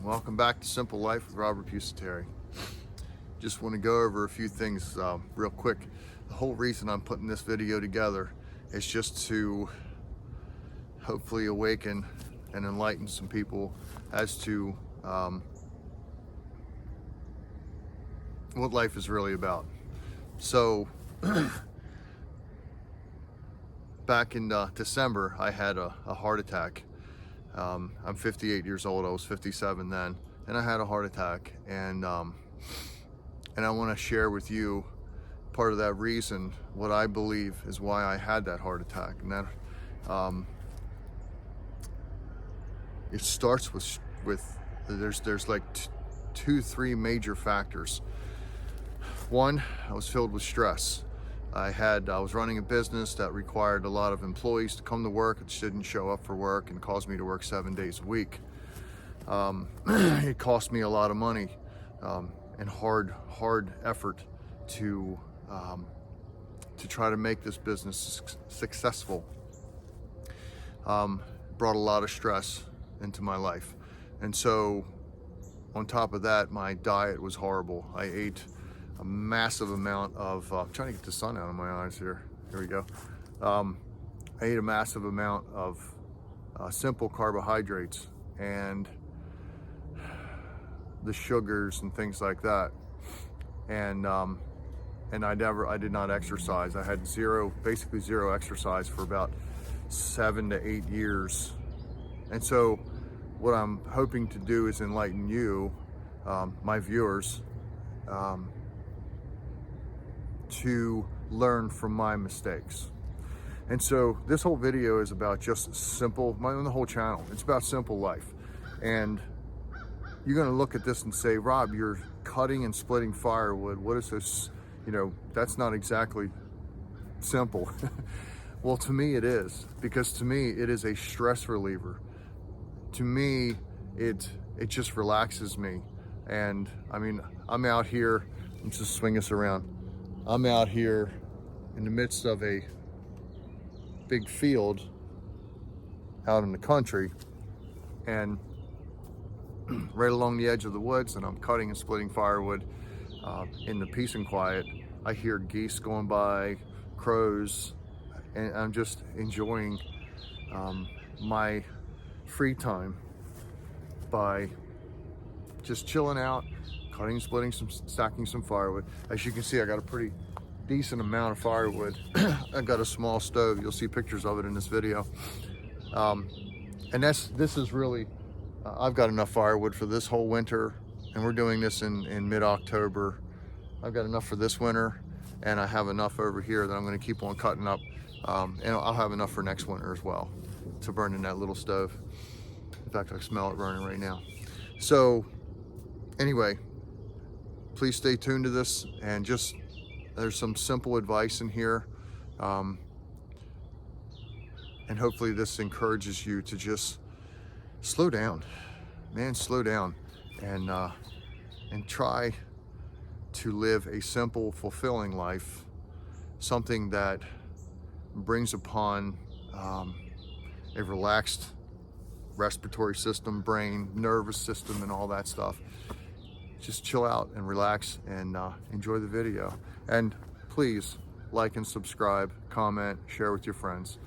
Welcome back to Simple Life with Robert Pusateri. Just want to go over a few things real quick. The whole reason I'm putting this video together is just to hopefully awaken and enlighten some people as to what life is really about. So back in December, I had a heart attack. I'm 58 years old. I was 57 then, and I had a heart attack. And I want to share with you part of that reason, what I believe is why I had that heart attack. And that it starts with there's like three major factors. One, I was filled with stress. I was running a business that required a lot of employees to come to work, which didn't show up for work and caused me to work 7 days a week. It cost me a lot of money and hard effort to try to make this business successful. Brought a lot of stress into my life. And so on top of that, my diet was horrible. I ate a massive amount of, I'm trying to get the sun out of my eyes here. Here we go. I ate a massive amount of simple carbohydrates and the sugars and things like that. And I did not exercise. I had basically zero exercise for about 7 to 8 years. And so what I'm hoping to do is enlighten you, my viewers, to learn from my mistakes. And so this whole video is about just simple, the whole channel, it's about simple life. And you're going to look at this and say, Rob, you're cutting and splitting firewood. What is this? That's not exactly simple. Well, to me it is, because to me it is a stress reliever. To me, it just relaxes me. And I mean, I'm out here, let's just swing us around. I'm out here in the midst of a big field out in the country, and right along the edge of the woods, and I'm cutting and splitting firewood in the peace and quiet. I hear geese going by, crows, and I'm just enjoying my free time by just chilling out, cutting, splitting, stacking some firewood. As you can see, I got a pretty decent amount of firewood. I got a small stove. You'll see pictures of it in this video. And this is really, I've got enough firewood for this whole winter, and we're doing this in mid-October. I've got enough for this winter, and I have enough over here that I'm going to keep on cutting up. And I'll have enough for next winter as well to burn in that little stove. In fact, I smell it burning right now. So anyway, please stay tuned to this, and there's some simple advice in here, and hopefully this encourages you to just slow down, man, slow down, and try to live a simple, fulfilling life, something that brings upon a relaxed respiratory system, brain, nervous system, and all that stuff. Just chill out and relax and enjoy the video. And please like and subscribe, comment, share with your friends.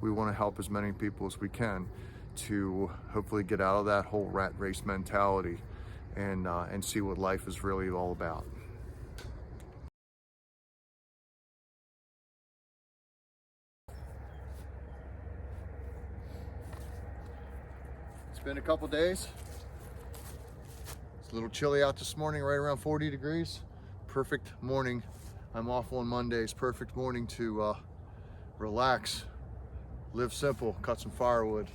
We want to help as many people as we can to hopefully get out of that whole rat race mentality and see what life is really all about. It's been a couple days. A little chilly out this morning, right around 40 degrees. Perfect morning. I'm off on Mondays. Perfect morning to relax, live simple, cut some firewood.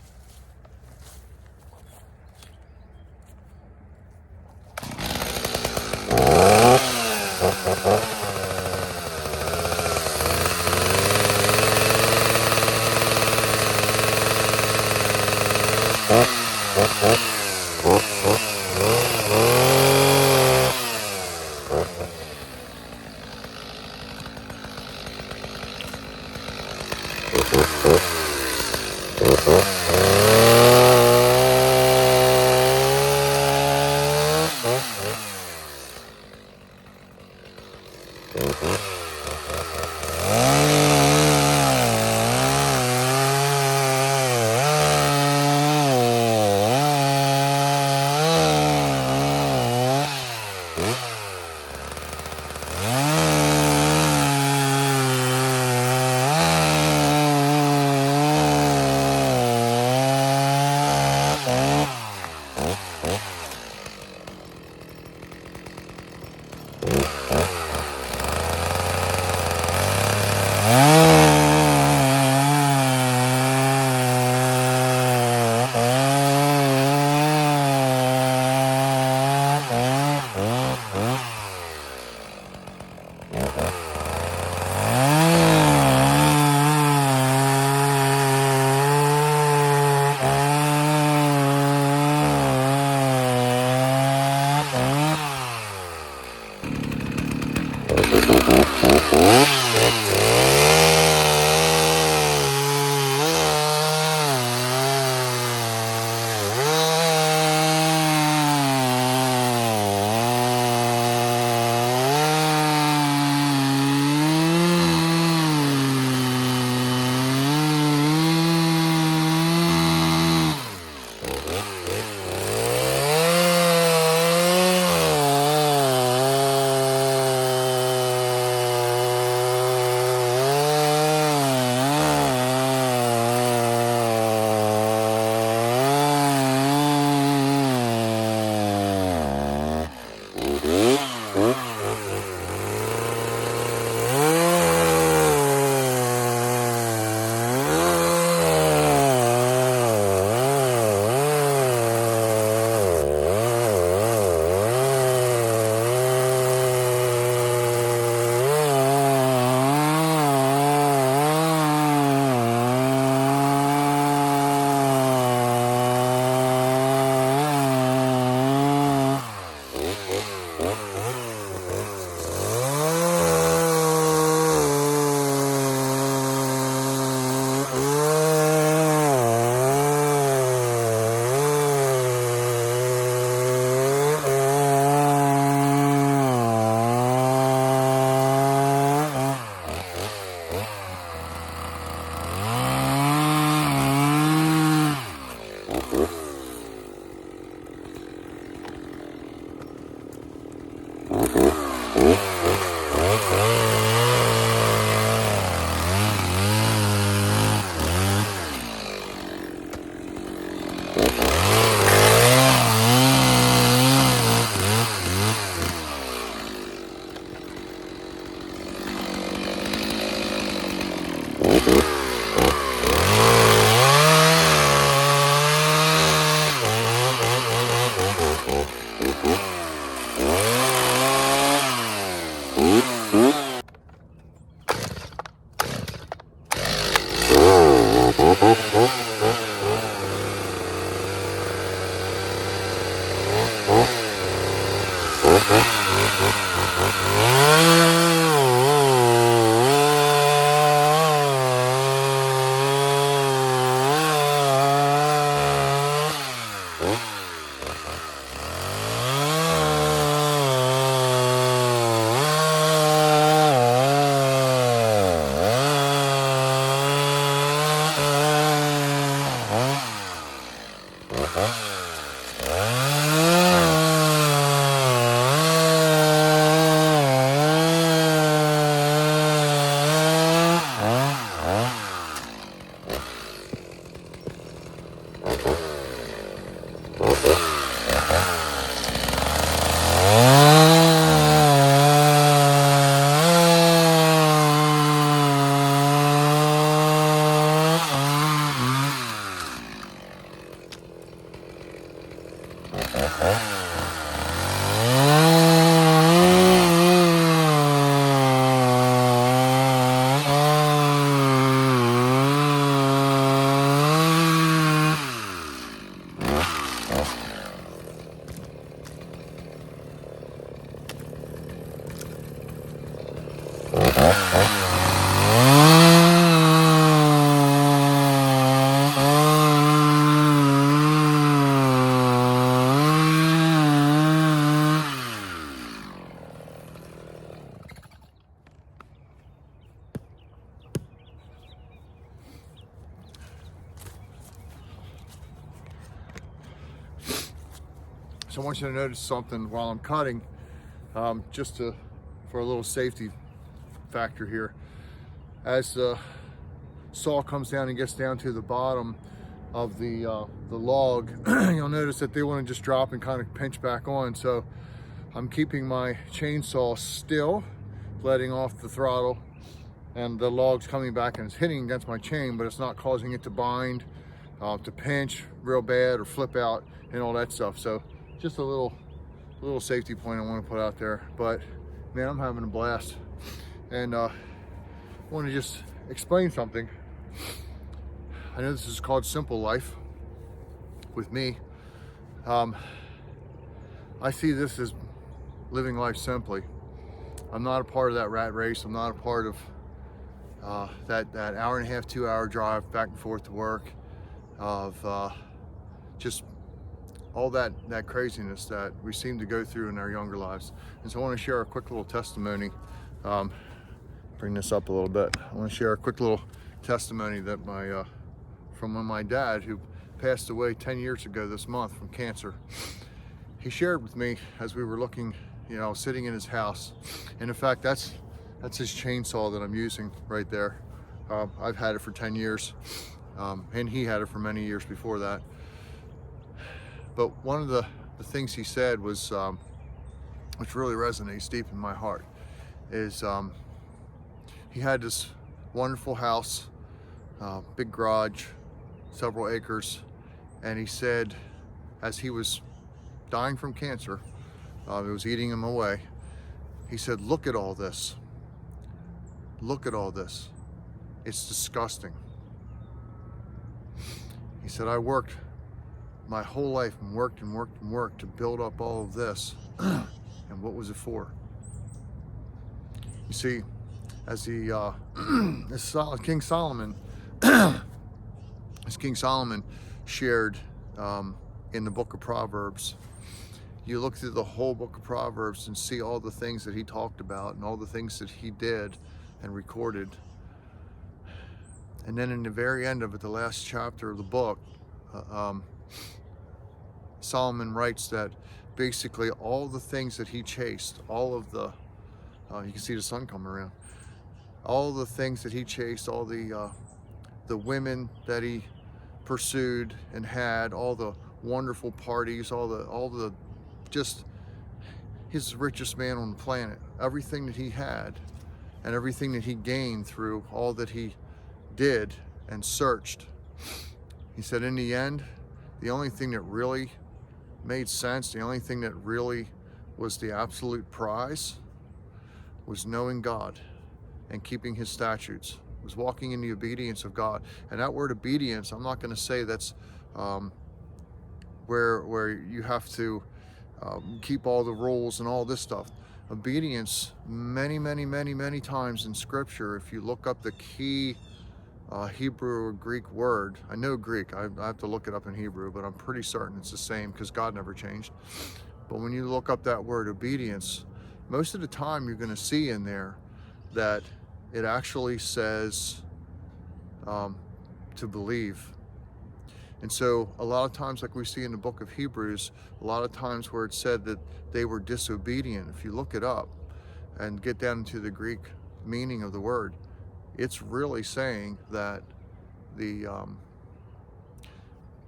So I want you to notice something while I'm cutting, for a little safety factor here. As the saw comes down and gets down to the bottom of the log, you'll notice that they want to just drop and kind of pinch back on. So I'm keeping my chainsaw still, letting off the throttle, and the log's coming back and it's hitting against my chain, but it's not causing it to bind, to pinch real bad or flip out and all that stuff. So just a little safety point I want to put out there. But man, I'm having a blast, and I want to just explain something. I know this is called Simple Life with me. I see this as living life simply. I'm not a part of that rat race. I'm not a part of that hour and a half, 2 hour drive back and forth to work, of just all that craziness that we seem to go through in our younger lives. And so I want to share a quick little testimony. Bring this up a little bit. I want to share a quick little testimony that from my dad, who passed away 10 years ago this month from cancer. He shared with me as we were looking, sitting in his house. And in fact, that's his chainsaw that I'm using right there. I've had it for 10 years, and he had it for many years before that. But one of the things he said was, which really resonates deep in my heart, is he had this wonderful house, big garage, several acres, and he said, as he was dying from cancer, it was eating him away, he said, look at all this. Look at all this. It's disgusting. He said, I worked my whole life and worked to build up all of this. And what was it for? You see, as King Solomon shared in the book of Proverbs, you look through the whole book of Proverbs and see all the things that he talked about and all the things that he did and recorded. And then in the very end of it, the last chapter of the book, Solomon writes that basically all the things that he chased, all of the, you can see the sun coming around, all the things that he chased, all the women that he pursued and had, all the wonderful parties, all the just, he's the richest man on the planet. Everything that he had and everything that he gained through all that he did and searched. He said in the end, the only thing that really made sense, the only thing that really was the absolute prize, was knowing God and keeping his statutes, was walking in the obedience of God. And that word obedience, I'm not going to say that's where you have to keep all the rules and all this stuff. Obedience, many times in Scripture, if you look up the key Hebrew or Greek word, I know Greek, I have to look it up in Hebrew, but I'm pretty certain it's the same because God never changed. But when you look up that word obedience, most of the time you're going to see in there that it actually says to believe. And so a lot of times, like we see in the book of Hebrews, a lot of times where it said that they were disobedient, if you look it up and get down into the Greek meaning of the word, it's really saying that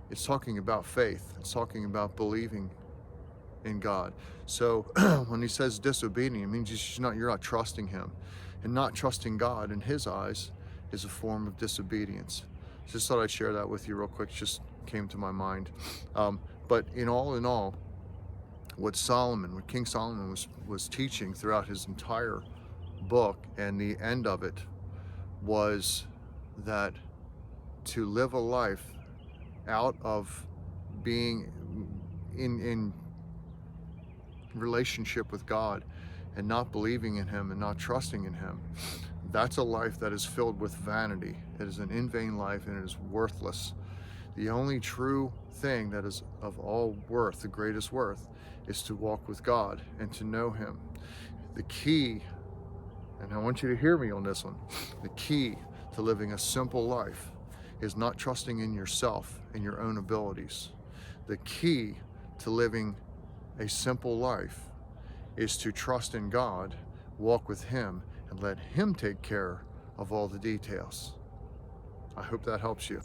it's talking about faith. It's talking about believing in God. So when he says disobedient, it means you're not trusting him. And not trusting God in his eyes is a form of disobedience. Just thought I'd share that with you real quick. Just came to my mind. But in all, what King Solomon was teaching throughout his entire book, and the end of it was that to live a life out of being in relationship with God and not believing in him and not trusting in him, that's a life that is filled with vanity. It is an in vain life, and it is worthless. The only true thing that is of all worth, the greatest worth, is to walk with God and to know him. The key, and I want you to hear me on this one, the key to living a simple life is not trusting in yourself and your own abilities. The key to living a simple life is to trust in God, walk with him, and let him take care of all the details. I hope that helps you.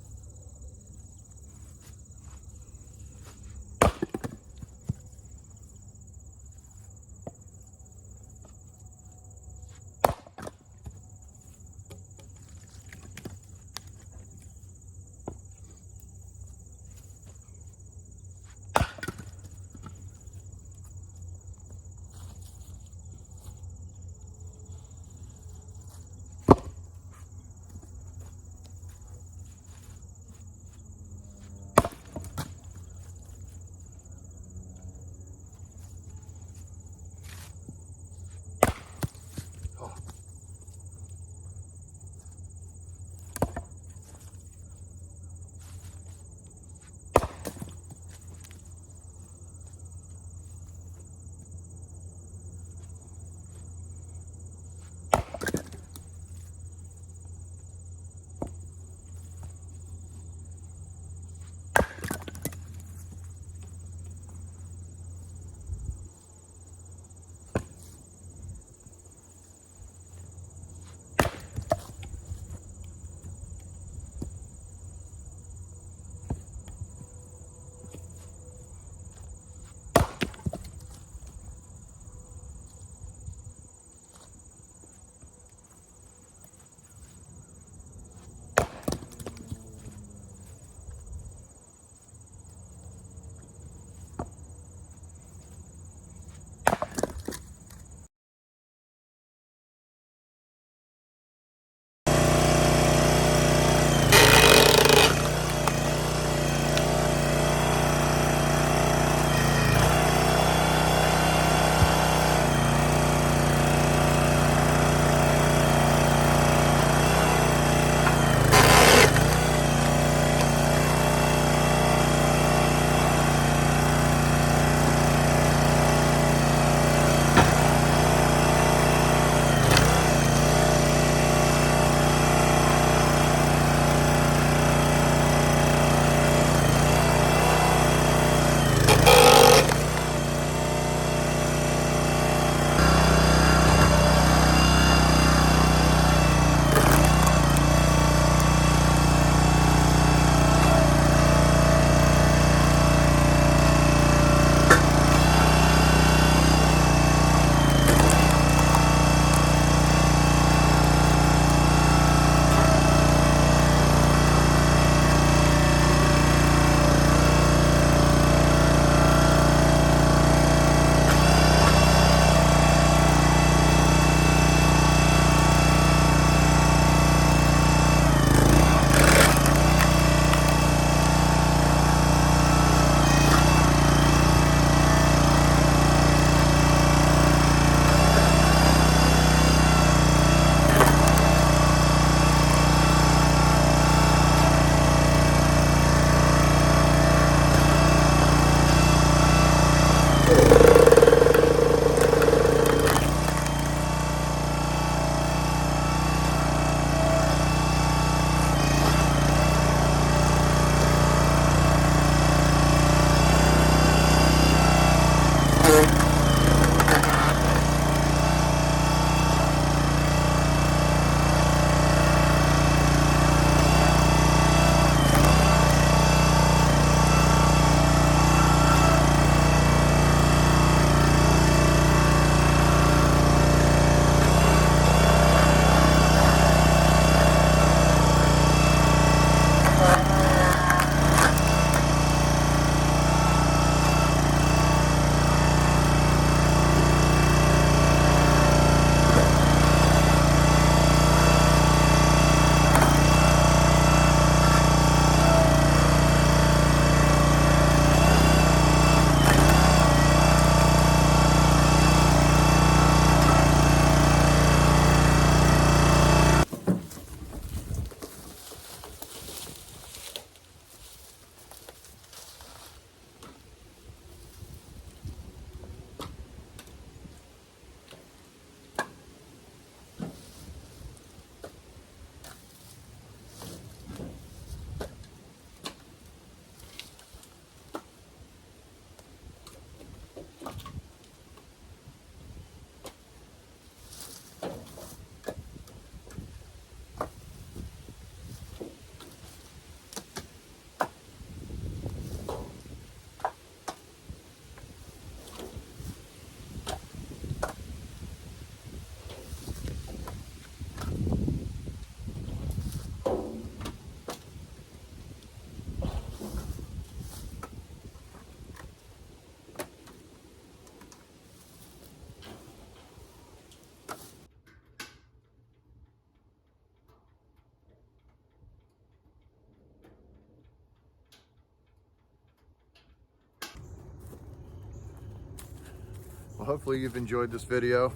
Well, hopefully you've enjoyed this video.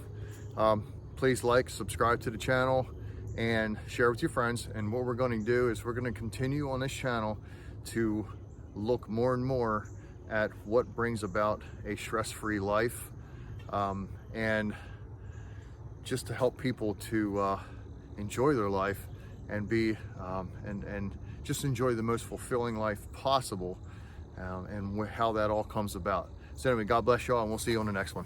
Please like, subscribe to the channel, and share with your friends. And what we're going to do is we're going to continue on this channel to look more and more at what brings about a stress-free life, and just to help people to enjoy their life and be and just enjoy the most fulfilling life possible, and how that all comes about. So anyway, God bless y'all, and we'll see you on the next one.